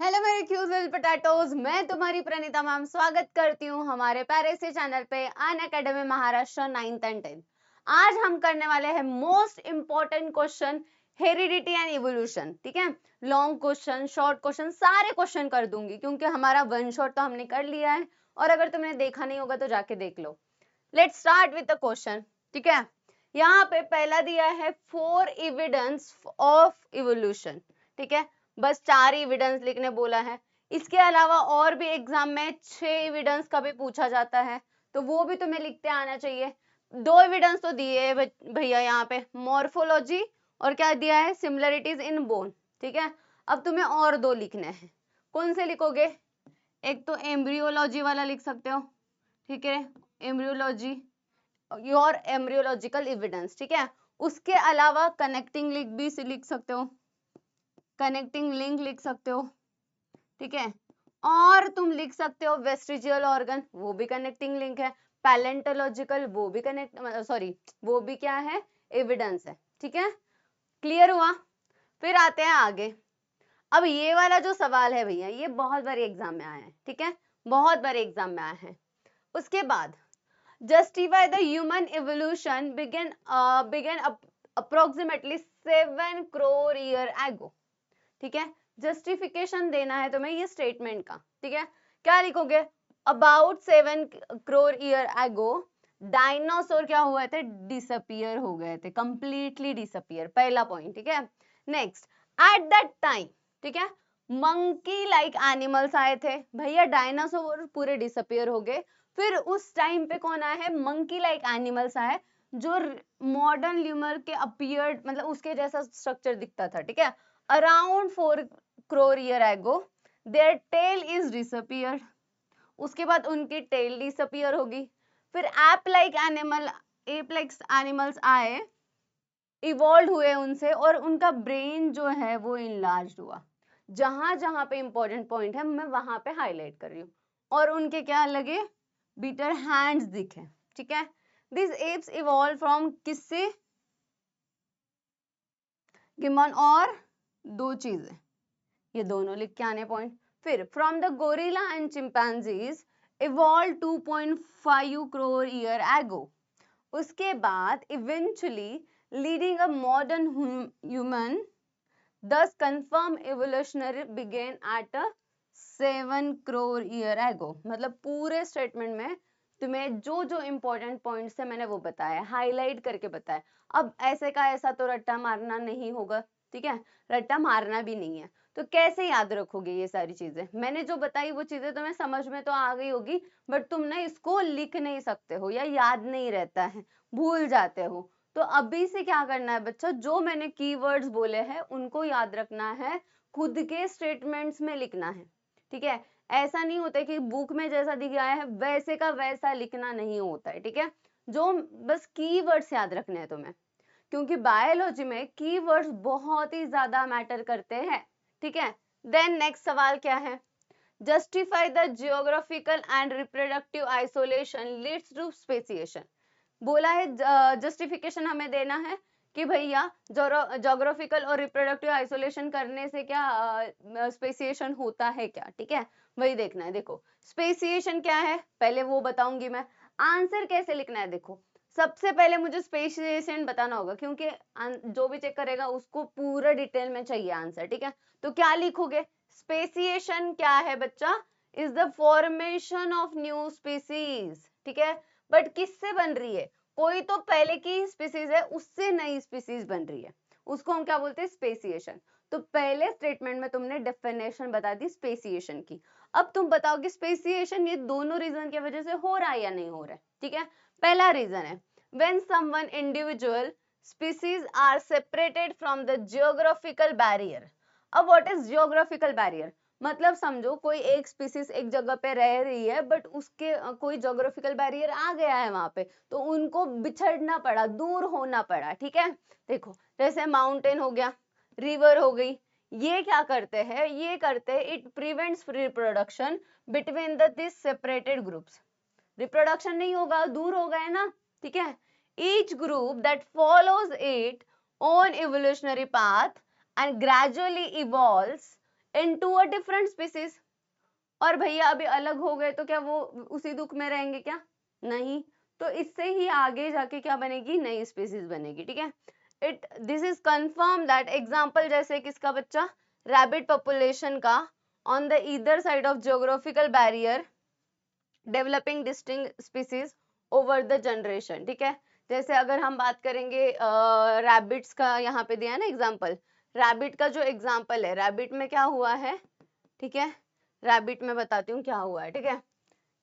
Hello मेरे cute little potatoes, मैं तुम्हारी प्रणीता मैम स्वागत करती हूँ हमारे प्यारे से चैनल पे अन academy Maharashtra 9th and 10th। आज हम करने वाले हैं most important question, heredity and evolution. ठीक है, लॉन्ग क्वेश्चन, शॉर्ट क्वेश्चन, सारे क्वेश्चन कर दूंगी क्योंकि हमारा वन शॉट तो हमने कर लिया है और अगर तुमने देखा नहीं होगा तो जाके देख लो। Let's start with the question. ठीक है, यहाँ पे पहला दिया है 4 एविडेंस ऑफ इवोल्यूशन। ठीक है, बस 4 एविडेंस लिखने बोला है। इसके अलावा और भी एग्जाम में 6 एविडेंस का भी पूछा जाता है तो वो भी तुम्हें लिखते आना चाहिए। 2 एविडेंस तो दिए है भैया यहाँ पे, मॉर्फोलॉजी और क्या दिया है, सिमिलरिटीज इन बोन। ठीक है, अब तुम्हें और 2 लिखने हैं। कौन से लिखोगे? एक तो एम्ब्रियोलॉजी वाला लिख सकते हो। ठीक है, एम्ब्रियोलॉजी, योर एम्ब्रियोलॉजिकल एविडेंस। ठीक है, उसके अलावा कनेक्टिंग लिंक भी लिख सकते हो, कनेक्टिंग लिंक लिख सकते हो। ठीक है, और तुम लिख सकते हो वेस्टिजियल ऑर्गन, वो भी कनेक्टिंग लिंक है। पैलेंटोलॉजिकल, वो भी वो भी क्या है, एविडेंस है। ठीक है, क्लियर हुआ? फिर आते हैं आगे। अब ये वाला जो सवाल है भैया, ये बहुत बार एग्जाम में आया है। ठीक है, बहुत बार एग्जाम में आया है। उसके बाद justify the human evolution began approximately 7 crore year ago। ठीक है, जस्टिफिकेशन देना है तुम्हें ये स्टेटमेंट का। ठीक है, क्या लिखोगे? About 7 crore year ago dinosaur क्या हुए थे, डिसअपियर हो गए थे, कंप्लीटली डिसअपियर, पहला पॉइंट। ठीक है, नेक्स्ट, एट दैट टाइम, ठीक है, मंकी लाइक एनिमल्स आए थे भैया, डायनासोर पूरे डिसअपियर हो गए, फिर उस टाइम पे कौन आया है, मंकी लाइक एनिमल्स आए जो मॉडर्न ल्यूमर के अपीयर्ड, मतलब उसके जैसा स्ट्रक्चर दिखता था। ठीक है, around 4 crore year ago their tail is disappeared। उसके बाद उनकी टेल डिसअपियर होगी। फिर एप लाइक एनिमल्स आए, इवॉल्व हुए उनसे और उनका ब्रेन जो है वो इनलार्ज हुआ। जहां जहां पे इंपॉर्टेंट पॉइंट है मैं वहां पे हाईलाइट कर रही हूँ। और उनके क्या लगे, बीटर हैंड्स दिखे। ठीक है, दिस एप्स इवॉल्व फ्रॉम किससे, गिमन और 2 चीजें, ये दोनों लिख के आने पॉइंट। फिर from the gorilla and chimpanzees evolve 2.5 crore year ago। उसके बाद eventually leading a modern human, thus confirm evolutionary began at a 7 crore year ago। मतलब पूरे स्टेटमेंट में तुम्हें जो जो इंपॉर्टेंट पॉइंट्स है मैंने वो बताया, हाईलाइट करके बताया। अब ऐसे का ऐसा तो रट्टा मारना नहीं होगा। ठीक है, रट्टा मारना भी नहीं है तो कैसे याद रखोगे ये सारी चीजें? मैंने जो बताई वो चीजें तुम्हें समझ में तो आ गई होगी, बट तुम ना इसको लिख नहीं सकते हो या याद नहीं रहता है, भूल जाते हो। तो अभी से क्या करना है बच्चा, जो मैंने कीवर्ड्स बोले हैं उनको याद रखना है, खुद के स्टेटमेंट्स में लिखना है। ठीक है, ऐसा नहीं होता कि बुक में जैसा दिखाया है वैसे का वैसा लिखना नहीं होता है। ठीक है, जो बस कीवर्ड्स याद रखने हैं तुम्हें, क्योंकि बायोलॉजी में कीवर्ड्स बहुत ही ज्यादा मैटर करते हैं। ठीक है, देन नेक्स्ट सवाल क्या है, justify the geographical and reproductive isolation leads to speciation. बोला है जस्टिफिकेशन हमें देना है कि भैया जोग्राफिकल और रिप्रोडक्टिव आइसोलेशन करने से क्या स्पेसिएशन होता है क्या। ठीक है, वही देखना है। देखो स्पेसिएशन क्या है पहले वो बताऊंगी मैं, आंसर कैसे लिखना है। देखो सबसे पहले मुझे स्पेसिएशन बताना होगा क्योंकि जो भी चेक करेगा उसको पूरा डिटेल में चाहिए आंसर। ठीक है, तो क्या लिखोगे, स्पेसिएशन क्या है बच्चा, is the formation of new species. ठीक है, बट किससे बन रही है, कोई तो पहले की स्पीसीज है उससे नई स्पीसीज बन रही है, उसको हम क्या बोलते हैं, स्पेसिएशन। तो पहले स्टेटमेंट में तुमने डेफिनेशन बता दी स्पेसिएशन की। अब तुम बताओगे स्पेसिएशन ये दोनों रीजन की वजह से हो रहा है या नहीं हो रहा है। ठीक है, पहला रीजन है when someone individual species are separated from the geographical barrier। अब what is geographical barrier, मतलब समझो कोई एक स्पीसीज एक जगह पे रह रही है बट उसके कोई जोग्राफिकल बैरियर आ गया है वहां पे तो उनको बिछड़ना पड़ा, दूर होना पड़ा। ठीक है, देखो जैसे माउंटेन हो गया, रिवर हो गई, ये क्या करते हैं, ये करते हैं it prevents reproduction between the this separated groups. Reproduction नहीं होगा, दूर हो गए ना। ठीक है, each group that follows it own evolutionary path and gradually evolves into a different species। और भैया अभी अलग हो गए तो क्या वो उसी दुख में रहेंगे क्या? नहीं, तो इससे ही आगे जाके क्या बनेगी, नई स्पीसीज बनेगी। ठीक है, this is confirm that example जैसे किसका बच्चा, रैबिट पॉपुलेशन का, on the either side of geographical barrier developing distinct species over the generation. ठीक है, जैसे अगर हम बात करेंगे रैबिट्स का, यहाँ पे दिया है ना एग्जांपल, रैबिट का जो एग्जांपल है, रैबिट में क्या हुआ है, ठीक है, रैबिट में बताती हूँ क्या हुआ है। ठीक है,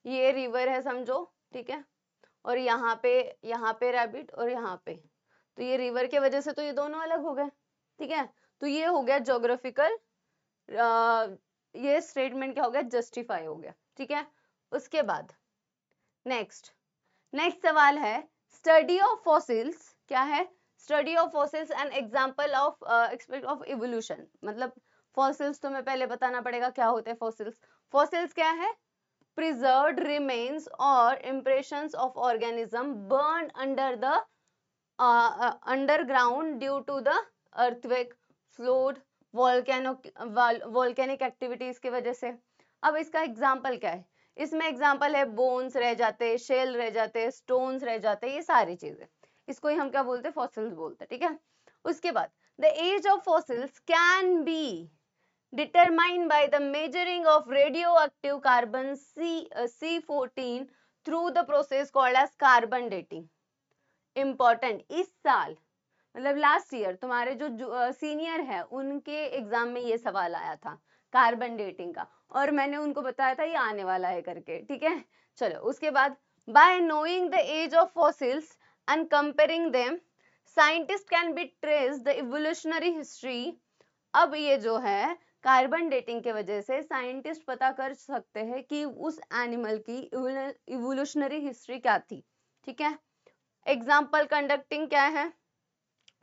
ये रिवर है समझो, ठीक है, और यहाँ पे रैबिट और यहाँ पे, तो ये रिवर के वजह से तो ये दोनों अलग हो गए। ठीक है, तो ये हो गया ज्योग्राफिकल, ये स्टेटमेंट क्या हो गया, जस्टिफाई हो गया। ठीक है, उसके बाद नेक्स्ट सवाल है, स्टडी ऑफ फॉसिल्स क्या है, study of fossils and example of expect of evolution. मतलब फॉसिल्स तुम्हें पहले बताना पड़ेगा क्या होते हैं फॉसिल्स। फॉसिल्स क्या है, preserved remains or impressions of organism burned under the underground due to the earthquake, flood, volcanic activities की वजह से। अब इसका एग्जाम्पल क्या है, इसमें एग्जाम्पल है बोन्स रह जाते, शेल रह जाते, स्टोन्स रह जाते, ये सारी चीजें, इसको ही हम क्या बोलते हैं, फॉसिल्स बोलते हैं। ठीक है, उसके बाद the age of fossils can be determined by the measuring of radioactive carbon C14 through the process called as carbon dating। important, इस साल मतलब लास्ट ईयर तुम्हारे जो सीनियर है उनके एग्जाम में ये सवाल आया था कार्बन डेटिंग का, और मैंने उनको बताया था ये आने वाला है करके। ठीक है, चलो उसके बाद by knowing the age of fossils and comparing them scientist can be trace the evolutionary history. अब ये जो है कार्बन डेटिंग के वजह से साइंटिस्ट पता कर सकते हैं कि उस एनिमल की इवोल्यूशनरी हिस्ट्री क्या थी। ठीक है, एग्जांपल कंडक्टिंग क्या है,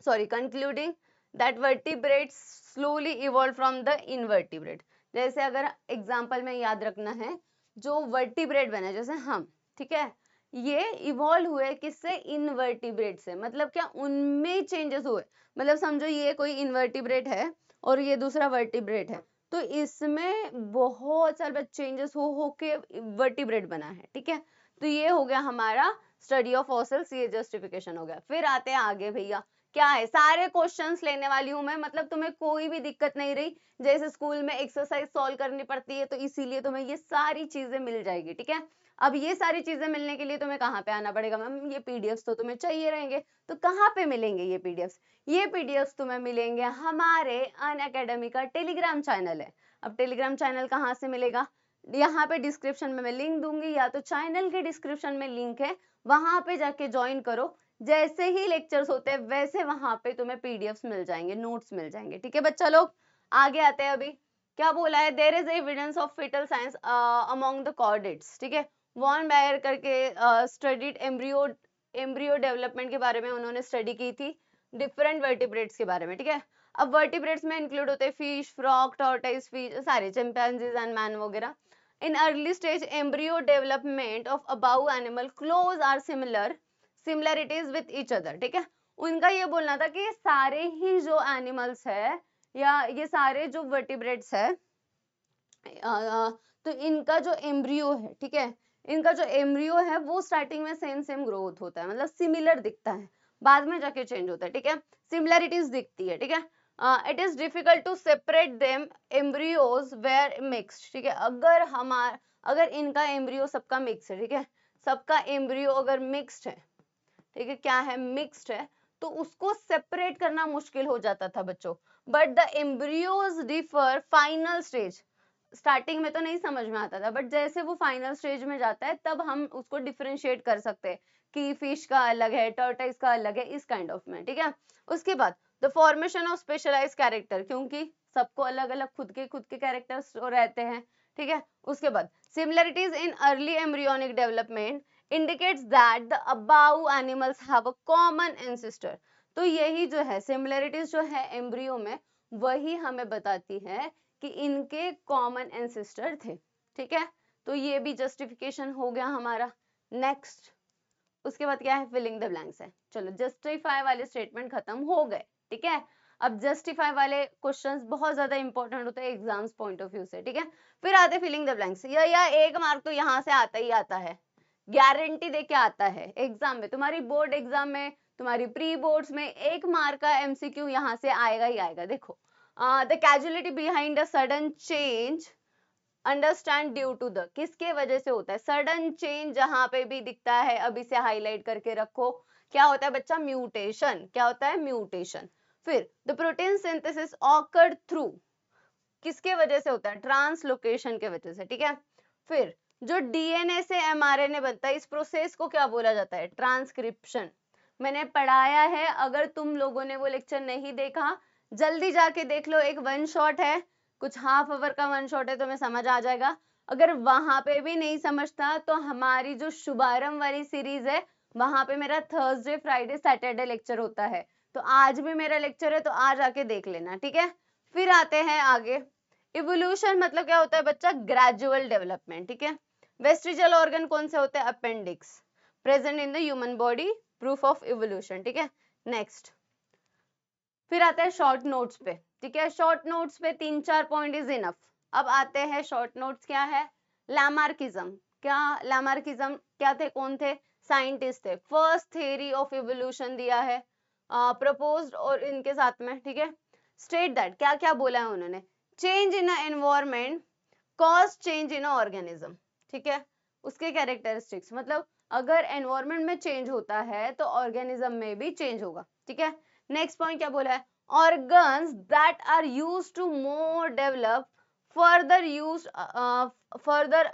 sorry concluding that vertebrates slowly evolve from the invertebrate. जैसे अगर एग्जांपल में याद रखना है, जो वर्टिब्रेट बने जैसे हम, ठीक है, ये इवॉल्व हुए किससे, इनवर्टिब्रेट से। मतलब क्या, उनमें चेंजेस हुए, मतलब समझो ये कोई इनवर्टिब्रेट है और ये दूसरा वर्टिब्रेट है, तो इसमें बहुत सारे चेंजेस हो के वर्टिब्रेट बना है। ठीक है, तो ये हो गया हमारा स्टडी ऑफ फॉसिल्स, ये जस्टिफिकेशन हो गया। फिर आते हैं आगे भैया, क्या है, सारे क्वेश्चंस लेने वाली हूं मैं, मतलब तुम्हें कोई भी दिक्कत नहीं रही, जैसे स्कूल में एक्सरसाइज सॉल्व करनी पड़ती है तो इसीलिए तुम्हें ये सारी चीजें मिल जाएगी। ठीक है, अब ये सारी चीजें मिलने के लिए तुम्हें कहाँ पे आना पड़ेगा, मैम ये पीडीएफ्स तो तुम्हें चाहिए रहेंगे, तो कहाँ पे मिलेंगे ये पीडीएफ्स, ये पीडीएफ्स तुम्हें मिलेंगे हमारे अनअकैडमी का टेलीग्राम चैनल है। अब टेलीग्राम चैनल कहाँ से मिलेगा, यहाँ पे डिस्क्रिप्शन में मैं लिंक दूंगी, या तो चैनल के डिस्क्रिप्शन में लिंक है, वहां पे जाके ज्वाइन करो, जैसे ही लेक्चर्स होते हैं वैसे वहां पे तुम्हें पीडीएफ्स मिल जाएंगे, नोट्स मिल जाएंगे। ठीक है बच्चा लोग, आगे आते हैं। अभी क्या बोला है, there is evidence of foetal science among the chordates. ठीक है, वॉन बायर करके स्टडीड एम्ब्रियो डेवलपमेंट के बारे में उन्होंने स्टडी की थी, डिफरेंट वर्टिब्रेट्स के बारे में। ठीक है, अब वर्टिब्रेट्स में इंक्लूड होते हैं फिश, फ्रॉग, टॉर्टोइज फिश, सारे चिंपैंजीज एंड मैन वगैरह। In early stage embryo development of above animal close are similarities with each other। ठीक है, उनका ये बोलना था कि ये सारे ही जो एनिमल्स है या ये सारे जो वर्टिब्रेट्स है, तो इनका जो एम्ब्रियो है, ठीक है, इनका जो एम्ब्रियो है वो स्टार्टिंग में सेम ग्रोथ होता है, मतलब सिमिलर दिखता है, बाद में जाके चेंज होता है। ठीक है, सिमिलैरिटीज दिखती है। ठीक है, it is difficult to separate them embryos were mixed. ठीक है, अगर इनका एम्ब्रियो सबका मिक्स है, ठीक है, सबका एम्ब्रियो अगर मिक्स्ड है, ठीक है, क्या है, मिक्स्ड है, तो उसको सेपरेट करना मुश्किल हो जाता था बच्चों। But the embryos differ final stage, starting में तो नहीं समझ में आता था, बट जैसे वो फाइनल स्टेज में जाता है तब हम उसको डिफरेंशिएट कर सकते हैं कि फिश का अलग है, टर्टल्स का अलग है, इस काइंड ऑफ में। ठीक है, उसके बाद the formation of specialised character, क्योंकि सबको अलग अलग खुद के कैरेक्टर्स रहते हैं। ठीक है, उसके बाद similarities in early embryonic development indicates that the above animals have a common ancestor। तो यही जो है सिमिलरिटीज जो है एम्ब्रियो में, वही हमें बताती है कि इनके कॉमन एंसेस्टर थे। ठीक है, तो ये भी जस्टिफिकेशन हो गया हमारा। नेक्स्ट उसके बाद क्या है, फिलिंग द ब्लैंक्स है। चलो जस्टिफाई वाले स्टेटमेंट खत्म हो गए। ठीक है, अब जस्टिफाई वाले क्वेश्चंस बहुत ज्यादा इंपॉर्टेंट होते हैं एग्जाम्स पॉइंट ऑफ व्यू से, ठीक है। फिर आते फिलिंग द ब्लैंक्स, या 1 मार्क तो यहाँ से आता ही आता है, गारंटी दे के आता है एग्जाम में, तुम्हारी बोर्ड एग्जाम में, तुम्हारी प्री बोर्ड्स में 1 मार्क का एमसीक्यू यहाँ से आएगा ही आएगा। देखो, the casualty behind a sudden change understand due to the, किसके वजह से होता है सडन चेंज, जहां पे भी दिखता है अभी से हाईलाइट करके रखो, क्या होता है बच्चा, म्यूटेशन। क्या होता है, म्यूटेशन। फिर the protein synthesis awkward through, किसके वजह से होता है, ट्रांसलोकेशन के वजह से, ठीक है। फिर जो डीएनए से एमआरएनए बनता है, इस प्रोसेस को क्या बोला जाता है, ट्रांसक्रिप्शन। मैंने पढ़ाया है, अगर तुम लोगों ने वो लेक्चर नहीं देखा जल्दी जाके देख लो, एक वन शॉट है, कुछ हाफ आवर का वन शॉट है, तुम्हें समझ आ जाएगा। अगर वहां पे भी नहीं समझता तो हमारी जो शुभारंभ वाली सीरीज है, वहां पे मेरा थर्सडे फ्राइडे सैटरडे लेक्चर होता है, तो आज भी मेरा लेक्चर है, तो आज आके देख लेना, ठीक है। फिर आते हैं आगे, इवोल्यूशन मतलब क्या होता है बच्चा, ग्रेजुअल डेवलपमेंट, ठीक है। वेस्टिजियल ऑर्गन कौन से होते हैं, appendix, present in the human body, proof of evolution, ठीक है। नेक्स्ट, फिर आते हैं शॉर्ट नोट्स पे, ठीक है। शॉर्ट नोट्स पे 3-4 पॉइंट इज इनफ। अब आते हैं शॉर्ट नोट्स, क्या है, लैमार्किज्म। क्या लैमार्किज्म क्या थे, कौन थे, साइंटिस्ट थे, फर्स्ट थ्योरी ऑफ इवोल्यूशन दिया है, प्रपोज्ड और इनके साथ में, ठीक है। स्टेट दैट, क्या क्या बोला है उन्होंने, change in environment cause change in organism, ठीक है। उसके कैरेक्टरिस्टिक्स, मतलब अगर एनवायरमेंट में चेंज होता है तो ऑर्गेनिज्म में भी चेंज होगा, ठीक है। नेक्स्ट पॉइंट क्या बोला है, organs that are used to more develop further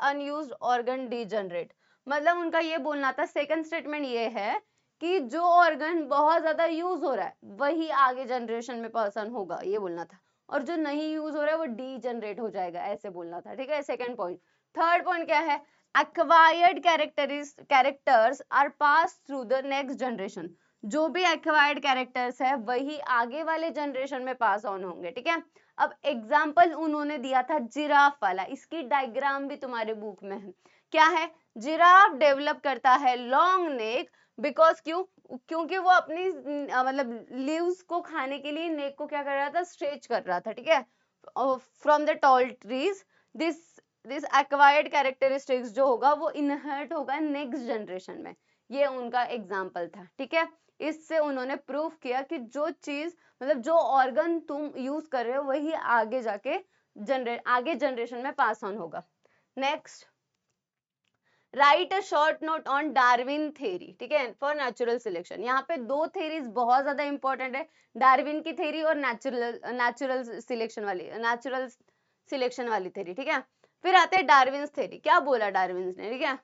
unused organ degenerate, मतलब उनका ये बोलना था, सेकंड स्टेटमेंट ये है कि जो ऑर्गन बहुत ज्यादा यूज हो रहा है वही आगे जनरेशन में पर्सन होगा, ये बोलना था, और जो नहीं यूज हो रहा है वो डीजनरेट हो जाएगा, ऐसे बोलना था, ठीक है, सेकंड पॉइंट। थर्ड पॉइंट क्या है, acquired characters are passed through the next generation, जो भी एक्वायर्ड कैरेक्टर्स है वही आगे वाले जनरेशन में पास ऑन होंगे, ठीक है। अब एग्जाम्पल उन्होंने दिया था जिराफ वाला, इसकी डायग्राम भी तुम्हारे बुक में है, क्या है, जिराफ डेवलप करता है लॉन्ग नेक, बिकॉज क्योंकि वो अपनी मतलब लीव्स को खाने के लिए नेक को क्या कर रहा था, स्ट्रेच कर रहा था, ठीक है, from the tall trees. This acquired characteristics जो होगा वो इनहर्ट होगा नेक्स्ट जनरेशन में, ये उनका एग्जाम्पल था, ठीक है। इससे उन्होंने प्रूफ किया कि जो चीज मतलब जो ऑर्गन तुम यूज कर रहे हो वही आगे जाके आगे जनरेशन में पास ऑन होगा। Next, right a short note on Darwin theory, ठीक है, फॉर नेचुरल सिलेक्शन। यहाँ पे दो थ्योरीज बहुत ज्यादा इंपॉर्टेंट है, डार्विन की थ्योरी और नेचुरल सिलेक्शन वाली थ्योरी, ठीक है। फिर आते हैं डार्विन थ्योरी, क्या बोला डार्विन ने, ठीक है,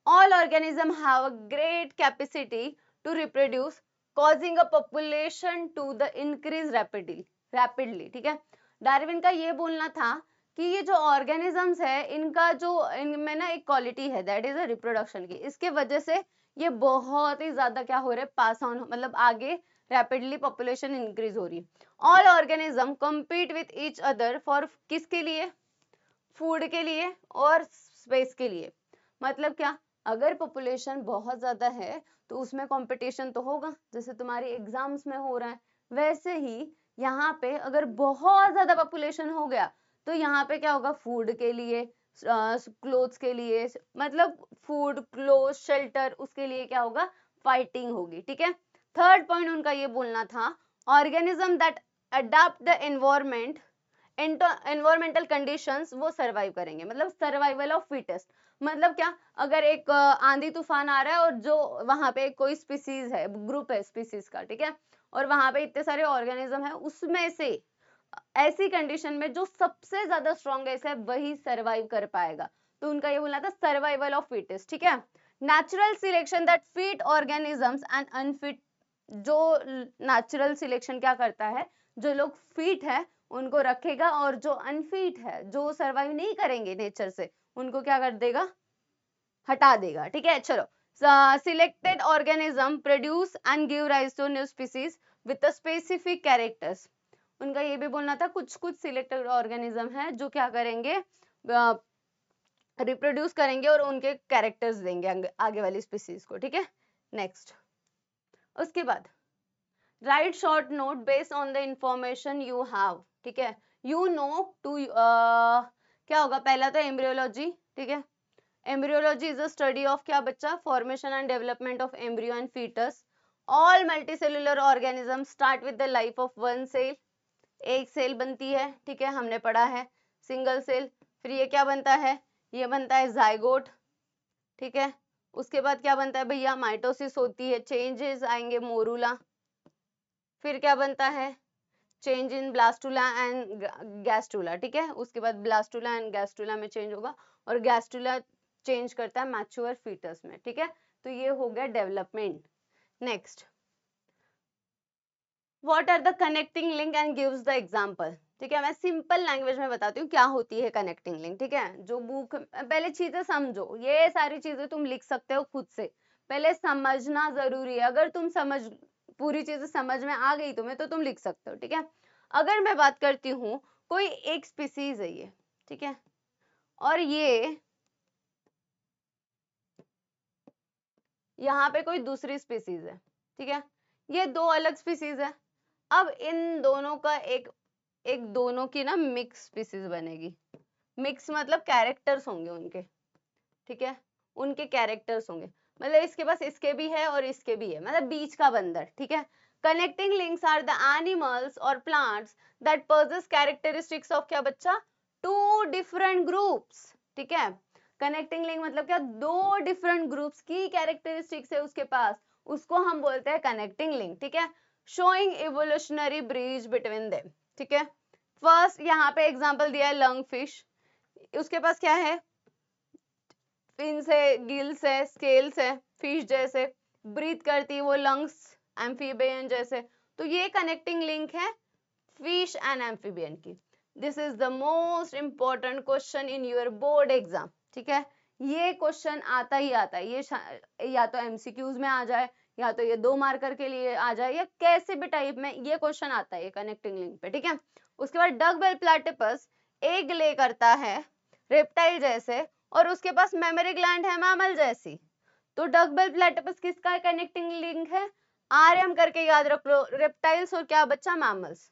all organisms have a great capacity to reproduce causing a population to the increase rapidly, ठीक है। डार्विन का ये बोलना था कि ये जो ऑर्गेनिजम्स है इनका जो इनमें ना एक क्वालिटी है दैट इज अ रिप्रोडक्शन की, इसके वजह से ये बहुत ही ज्यादा क्या हो रहे हैं, पास ऑन, मतलब आगे रैपिडली पॉपुलेशन इंक्रीज हो रही है। All organism compete with each other for किसके लिए, फूड के लिए और स्पेस के लिए, मतलब क्या, अगर पॉपुलेशन बहुत ज्यादा है तो उसमें कंपटीशन तो होगा, जैसे तुम्हारी एग्जाम्स में हो रहा है, वैसे ही यहाँ पे अगर बहुत ज्यादा पॉपुलेशन हो गया तो यहाँ पे क्या होगा, फूड के लिए, क्लोथ्स के लिए, मतलब फूड क्लोथ शेल्टर, उसके लिए क्या होगा, फाइटिंग होगी, ठीक है। थर्ड पॉइंट उनका ये बोलना था, organism that adapt the environment environmental conditions वो सरवाइव करेंगे, मतलब सर्वाइवल ऑफ फिटेस्ट, मतलब क्या, अगर एक आंधी तूफान आ रहा है और जो वहां पे कोई स्पीसीज है, ग्रुप है स्पीसीज का, ठीक है, और वहां पे इतने सारे ऑर्गेनिज्म है, उसमें से ऐसी कंडीशन में जो सबसे ज्यादा स्ट्रॉन्गेस्ट है वही सरवाइव कर पाएगा, तो उनका ये बोलना था सर्वाइवल ऑफ फिटेस्ट, ठीक है। Natural selection that fit organisms and unfit, जो नेचुरल सिलेक्शन क्या करता है, जो लोग फिट है उनको रखेगा और जो अनफिट है, जो सरवाइव नहीं करेंगे नेचर से, उनको क्या कर देगा, हटा देगा, ठीक है। चलो, selected organism produce and give rise to new species with specific characters, उनका ये भी बोलना था कुछ कुछ सिलेक्टेड ऑर्गेनिज्म है जो क्या करेंगे, रिप्रोड्यूस करेंगे और उनके कैरेक्टर्स देंगे आगे वाली स्पीसीज को, ठीक है। नेक्स्ट, उसके बाद right short note based on the information you have, ठीक है, यू नो टू क्या होगा, पहला तो एम्ब्रियोलॉजी, ठीक है, embryology is a study of क्या बच्चा, formation and development of embryo and foetus. All multicellular organism start with the life of one cell, एक सेल बनती है, ठीक है, हमने पढ़ा है सिंगल सेल। फिर ये क्या बनता है, ये बनता है जाइगोट, ठीक है, उसके बाद क्या बनता है भैया, माइटोसिस होती है, चेंजेस आएंगे मोरूला, फिर क्या बनता है, change in blastula and gastrula, ठीक है, उसके बाद ब्लास्टुला एंड गैस्टुला में चेंज होगा, और गैस्टुला चेंज करता है मैच्योर फीटस में, ठीक है, तो ये हो गया development. Next, what are the connecting link and gives the example, ठीक है, मैं सिंपल लैंग्वेज में बताती हूँ क्या होती है कनेक्टिंग लिंक, ठीक है, जो बुक, पहले चीजें समझो, ये सारी चीजें तुम लिख सकते हो खुद से, पहले समझना जरूरी है, अगर तुम समझ, पूरी चीजें समझ में आ गई तुम्हें तो तुम लिख सकते हो, ठीक है। अगर मैं बात करती हूँ, कोई एक स्पीसीज है ये, ठीक है, और ये यहाँ पे कोई दूसरी स्पीसीज है, ठीक है, ये दो अलग स्पीसीज है, अब इन दोनों का एक दोनों की ना मिक्स स्पीसीज बनेगी, मिक्स मतलब कैरेक्टर्स होंगे उनके, ठीक है, उनके कैरेक्टर्स होंगे, मतलब इसके पास इसके भी है और इसके भी है, मतलब बीच का बंदर, ठीक है। Connecting links are the animals और plants that possess characteristics of क्या बच्चा, टू डिफरेंट ग्रुप्स, ठीक है, कनेक्टिंग लिंक मतलब क्या, दो डिफरेंट ग्रुप्स की कैरेक्टरिस्टिक्स है उसके पास, उसको हम बोलते हैं कनेक्टिंग लिंक, ठीक है, showing evolutionary bridge between them, ठीक है। फर्स्ट यहाँ पे एग्जांपल दिया है लंग फिश, उसके पास क्या है, फिन्स है, गिल्स है, स्केल्स है, फिश जैसे ब्रीथ करती है वो लंग्स, एम्फीबियन जैसे, तो ये कनेक्टिंग लिंक है फिश एंड एम्फीबियन की। This is the most important question in your board exam, ठीक है, ये क्वेश्चन आता ही आता है, ये या तो एमसीक्यूज में आ जाए, या तो ये 2 मार्कर के लिए आ जाए, या कैसे भी टाइप में ये क्वेश्चन आता है, ये कनेक्टिंग लिंक पे, ठीक है। उसके बाद डक बेल प्लेटिपस एग ले करता है रेप्टाइल जैसे, और उसके पास मेमोरी ग्लैंड है मैमल जैसी, तो डक बेल प्लेटिपस किसका कनेक्टिंग लिंक है, आरएम करके याद रख लो, रेप्टाइल्स और क्या बच्चा, मैमल्स,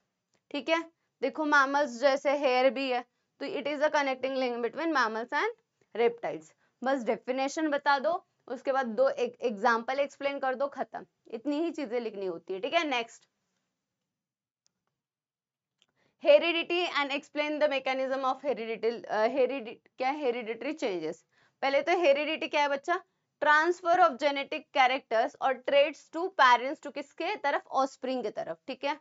ठीक है, देखो मैमल्स जैसे हेयर भी है, तो it is a connecting link between mammals and reptiles. बस डेफिनेशन बता दो, उसके बाद दो एग्जांपल एक्सप्लेन कर दो, खत्म, इतनी ही चीजें लिखनी होती है, ठीक है। Next, heredity and explain the mechanism of hereditary changes. पहले तो हेरिडिटी क्या है बच्चा, ट्रांसफर ऑफ जेनेटिक कैरेक्टर्स और ट्रेड्स टू पेरेंट्स, टू किसके तरफ, ऑफस्प्रिंग की तरफ, ठीक है।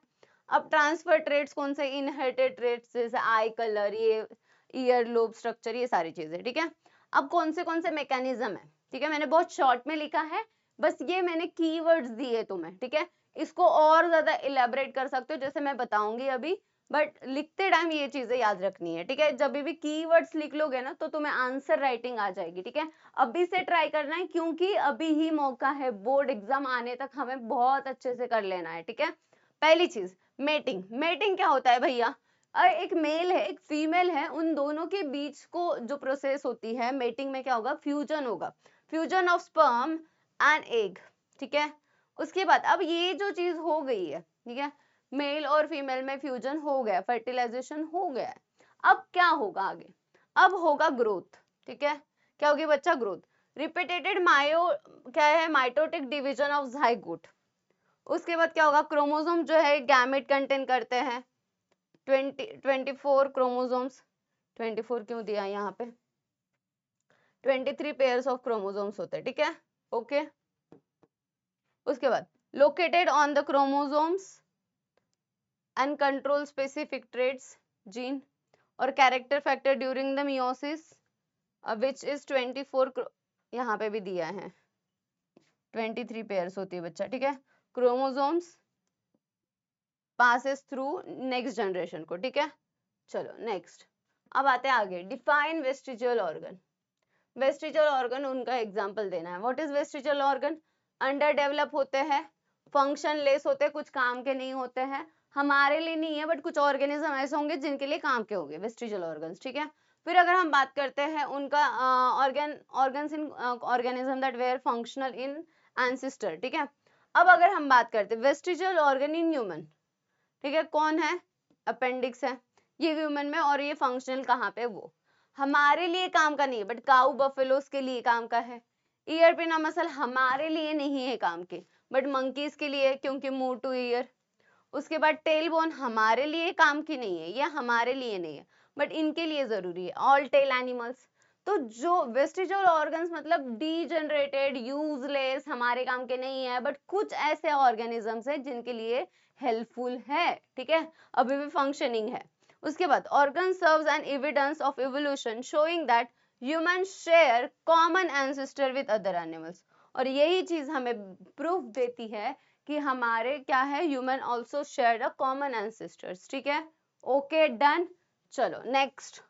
अब ट्रांसफर ट्रेड्स कौन से, इनहेरिटेड ट्रेड्स जैसे आई कलर, ये ईयर लोब स्ट्रक्चर, ये सारी चीजें, ठीक है। अब कौन से मैकेनिज्म है, ठीक है, मैंने बहुत शॉर्ट में लिखा है, बस ये मैंने कीवर्ड्स दिए तुम्हें, ठीक है, इसको और ज्यादा इलेबोरेट कर सकते हो जैसे मैं बताऊंगी अभी, बट लिखते टाइम ये चीजें याद रखनी है, ठीक है, जब भी कीवर्ड्स लिख लोगे ना तो तुम्हें आंसर राइटिंग आ जाएगी, ठीक है। अभी से ट्राई करना है क्योंकि अभी ही मौका है, बोर्ड एग्जाम आने तक हमें बहुत अच्छे से कर लेना है, ठीक है। पहली चीज मेटिंग, मेटिंग क्या होता है भैया, एक मेल है एक फीमेल है, उन दोनों के बीच को जो प्रोसेस होती है मेटिंग में क्या होगा, फ्यूजन होगा, fusion of sperm and egg, ठीक है। उसके बाद अब ये जो चीज हो गई है, ठीक है, मेल और फीमेल में फ्यूजन हो गया, फर्टिलाइजेशन हो गया है, अब क्या होगा आगे, अब होगा ग्रोथ, ठीक है, क्या होगी बच्चा, ग्रोथ, रिपीटेटेड मायो क्या है, माइटोटिक डिवीजन ऑफ जाइगोट, उसके बाद क्या होगा, क्रोमोसोम जो है गैमेट कंटेन करते हैं 24 क्रोमोसोम्स, 24 क्यों दिया यहाँ पे, 23 पेयर्स ऑफ क्रोमोसोम्स होते हैं, ठीक है, ओके। उसके बाद located on the chromosomes and control specific traits gene और character factor during the meiosis which is 24 यहाँ पे भी दिया है 23 पेयर्स होती है बच्चा, ठीक है, chromosomes passes through next generation को, ठीक है। चलो नेक्स्ट, अब आते हैं आगे, define vestigial organ, vestigial organ उनका एग्जाम्पल देना है, what is vestigial organ, under develop होते हैं, फंक्शन लेस होते हैं, कुछ काम के नहीं होते हैं, हमारे लिए नहीं है बट कुछ ऑर्गेनिज्म ऐसे होंगे जिनके लिए काम के होंगे वेस्टिजियल ऑर्गन्स, ठीक है। फिर अगर हम बात करते हैं उनका organs in organism that were functional in ancestor, ठीक है। अब अगर हम बात करते हैं वेस्टिजियल ऑर्गन इन ह्यूमन, ठीक है, कौन है, अपेंडिक्स है ये ह्यूमन में, और ये फंक्शनल कहाँ पे, वो हमारे लिए काम का नहीं है बट काऊ बफेलोस के लिए काम का है। ईयर पिना मसल हमारे लिए नहीं है काम के बट मंकीज के लिए, क्योंकि मूव टू ईयर। उसके बाद टेल बोन हमारे लिए काम की नहीं है, ये हमारे लिए नहीं है बट इनके लिए जरूरी है, ऑल टेल एनिमल्स। तो जो वेस्टिजियल ऑर्गन्स मतलब डीजनरेटेड यूजलेस हमारे काम के नहीं है बट कुछ ऐसे ऑर्गेनिजम्स है जिनके लिए हेल्पफुल है, ठीक है, अभी भी फंक्शनिंग है। उसके बाद organ serves an evidence of evolution showing that human share common ancestor with other animals, और यही चीज हमें प्रूफ देती है कि हमारे क्या है, human also share a common ancestors, ठीक है, ओके डन। चलो next,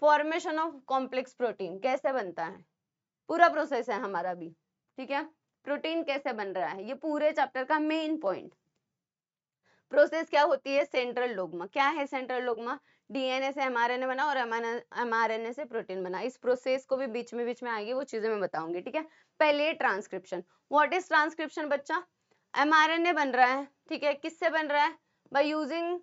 formation of complex protein कैसे बनता है, पूरा प्रोसेस है हमारा भी, ठीक है, प्रोटीन कैसे बन रहा है, ये पूरे चैप्टर का मेन पॉइंट। प्रोसेस क्या होती है, सेंट्रल डोग्मा, क्या है सेंट्रल डोग्मा, डीएनए से एमआरएनए बना और एमआरएनए से प्रोटीन बना, इस प्रोसेस को भी बीच में आएगी, वो चीजें मैं बताऊंगी, ठीक है। पहले ट्रांसक्रिप्शन, व्हाट इज ट्रांसक्रिप्शन बच्चा, एमआरएनए बन रहा है, ठीक है, किससे बन रहा है, by using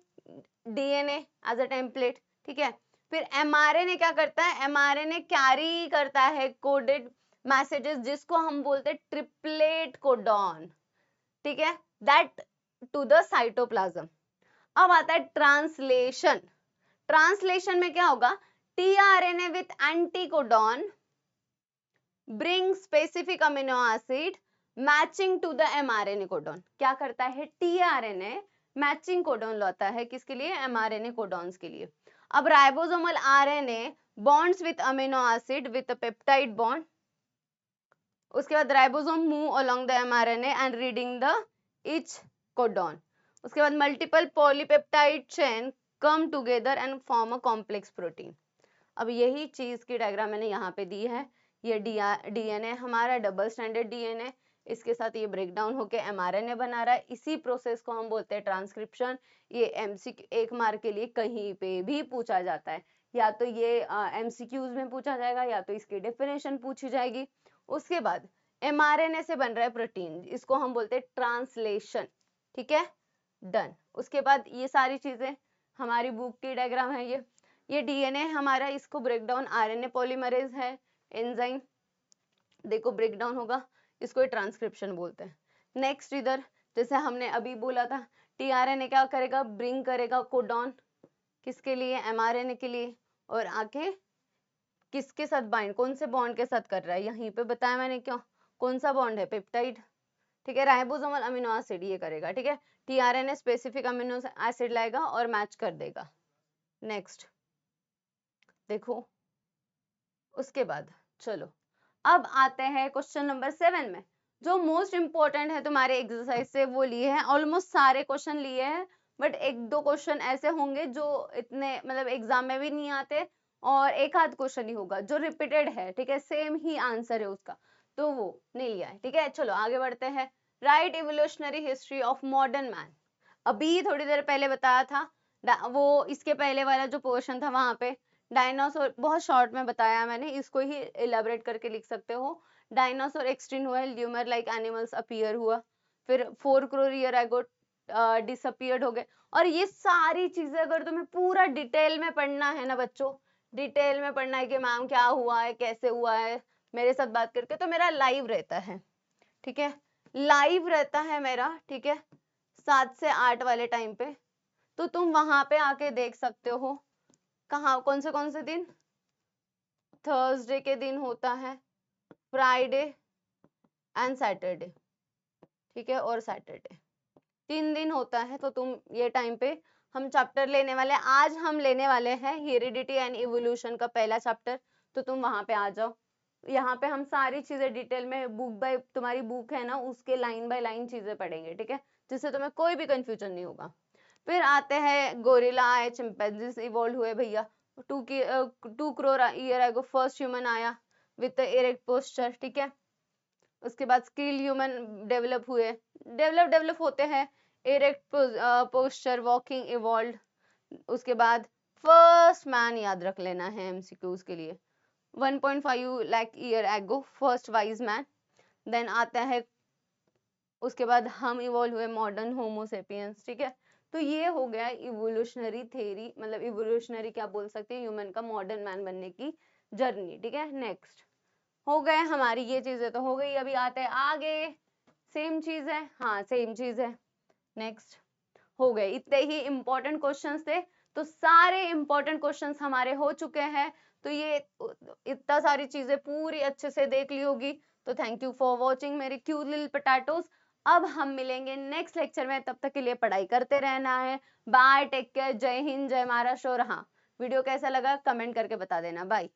DNA as a template, ठीक है। फिर एमआरएनए क्या करता है, एमआरएनए कैरी करता है कोडेड मैसेजेस जिसको हम बोलते हैं ट्रिपलेट कोडॉन, ठीक है, दैट टू द साइटोप्लाज्म। अब आता है ट्रांसलेशन, ट्रांसलेशन में क्या होगा, tRNA with anticodon bring specific amino acid matching to the mRNA codon, क्या करता है, टीआरएनए मैचिंग कोडॉन लाता है, किसके लिए, एमआरएनए कोडॉन्स के लिए। अब ribosomal RNA bonds with amino acid with a peptide bond, उसके बाद ribosome move along the mRNA and reading the each codon, उसके बाद multiple polypeptide chain come together and form a complex protein. अब यही चीज की डायग्राम मैंने यहाँ पे दी है, ये डीएनए हमारा डबल स्टैंडर्ड डीएनए, इसके साथ ये ब्रेक डाउन होके एमआरएनए बना रहा है, इसी प्रोसेस को हम बोलते हैं ट्रांसक्रिप्शन। ये एमसीक्यू 1 मार्क के लिए कहीं पे भी पूछा जाता है, या तो ये एमसीक्यूज में पूछा जाएगा या तो इसकी डेफिनेशन पूछी जाएगी। उसके बाद एमआरएनए से बन रहा है प्रोटीन, इसको हम बोलते हैं ट्रांसलेशन, ठीक है, डन। उसके बाद ये सारी चीजें हमारी बुक की डायग्राम है, ये डीएनए हमारा, इसको ब्रेक डाउन आरएनए पॉलीमरेज है एंजाइम, देखो ब्रेक डाउन होगा, इसको ट्रांसक्रिप्शन बोलते हैं। नेक्स्ट इधर जैसे हमने अभी बोला था, टीआरएनए क्या करेगा, ब्रिंग करेगा कोडॉन, किसके लिए, एमआरएनए के लिए, और आके किसके साथ बाइंड, कौन से बॉन्ड के साथ कर रहा है, यहीं पे बताया मैंने क्यों, कौन सा बॉन्ड है, पेप्टाइड, ठीक है, राइबोसोमल अमीनो एसिड ये करेगा, ठीक है, टीआरएनए स्पेसिफिक अमीनो एसिड लाएगा और मैच कर देगा। नेक्स्ट देखो, उसके बाद चलो अब आते हैं क्वेश्चन नंबर 7 में, जो मोस्ट इंपॉर्टेंट है तुम्हारे एक्सरसाइज से, वो लिए हैं, ऑलमोस्ट सारे क्वेश्चन लिए हैं बट 1-2 क्वेश्चन ऐसे होंगे जो इतने मतलब एग्जाम में भी नहीं आते, और एक आध क्वेश्चन ही होगा जो रिपीटेड है, ठीक है, सेम ही आंसर है उसका, तो वो नहीं लिया है, ठीक है। चलो आगे बढ़ते हैं, right evolutionary history of modern man, अभी थोड़ी देर पहले बताया था, वो इसके पहले वाला जो पोर्शन था वहां पे डायनासोर, बहुत शॉर्ट में बताया मैंने, इसको ही इलेबोरेट करके लिख सकते हो, डायनासोर एक्सटिंक्ट हुआ, ल्यूमर लाइक एनिमल्स अपीयर हुआ, फिर 4 करोड़ ईयर अगो डिसअपीयर्ड हो गए। और ये सारी चीजें अगर तुम्हें पूरा डिटेल में पढ़ना है ना बच्चों, डिटेल में पढ़ना है कि मैम क्या हुआ है, कैसे हुआ है, मेरे साथ बात करके, तो मेरा लाइव रहता है, ठीक है, लाइव रहता है मेरा, ठीक है, 7 से 8 वाले टाइम पे, तो तुम वहां पे आके देख सकते हो, कहाँ कौन से दिन, थर्सडे के दिन होता है, फ्राइडे एंड सैटरडे, ठीक है, और सैटरडे 3 दिन होता है, तो तुम ये टाइम पे हम चैप्टर लेने वाले, आज हम लेने वाले हैं हेरिडिटी एंड इवोल्यूशन का पहला चैप्टर, तो तुम वहां पे आ जाओ, यहाँ पे हम सारी चीजें डिटेल में बुक बाय, तुम्हारी बुक है ना उसके लाइन बाय लाइन चीजें पढ़ेंगे, ठीक है, जिससे तुम्हें कोई भी कंफ्यूजन नहीं होगा। फिर आते हैं गोरिल्ला आए, चिंपैंजीज इवॉल्व हुए भैया, 2 crore year ago first human आया विद इरेक्ट पोस्चर, ठीक है, उसके बाद स्किल ह्यूमन डेवलप हुए, डेवलप होते हैं, इरेक्ट पोस्चर वॉकिंग इवॉल्व, उसके बाद फर्स्ट मैन याद रख लेना है एमसीक्यूज के लिए, 1.5 lakh year ago first wise man, then आता है उसके बाद हम इवॉल्व हुए मॉडर्न होमोसेपियंस, ठीक है। तो ये हो गया इवोल्यूशनरी थ्योरी, मतलब इवोल्यूशनरी क्या बोल सकते हैं, ह्यूमन का मॉडर्न मैन बनने की जर्नी, ठीक है। नेक्स्ट हो गए हमारी ये चीजें तो हो गई, अभी आते हैं आगे। सेम चीज है, हाँ सेम चीज है। नेक्स्ट हो गए, इतने ही इंपॉर्टेंट क्वेश्चंस थे, तो सारे इंपॉर्टेंट क्वेश्चंस हमारे हो चुके हैं। तो ये इतना सारी चीजें पूरी अच्छे से देख ली होगी। तो थैंक यू फॉर वॉचिंग मेरी क्यूट लिटिल पोटैटोज। अब हम मिलेंगे नेक्स्ट लेक्चर में, तब तक के लिए पढ़ाई करते रहना है। बाय, टेक केयर, जय हिंद, जय महाराष्ट्र। और हाँ, वीडियो कैसा लगा कमेंट करके बता देना। बाय।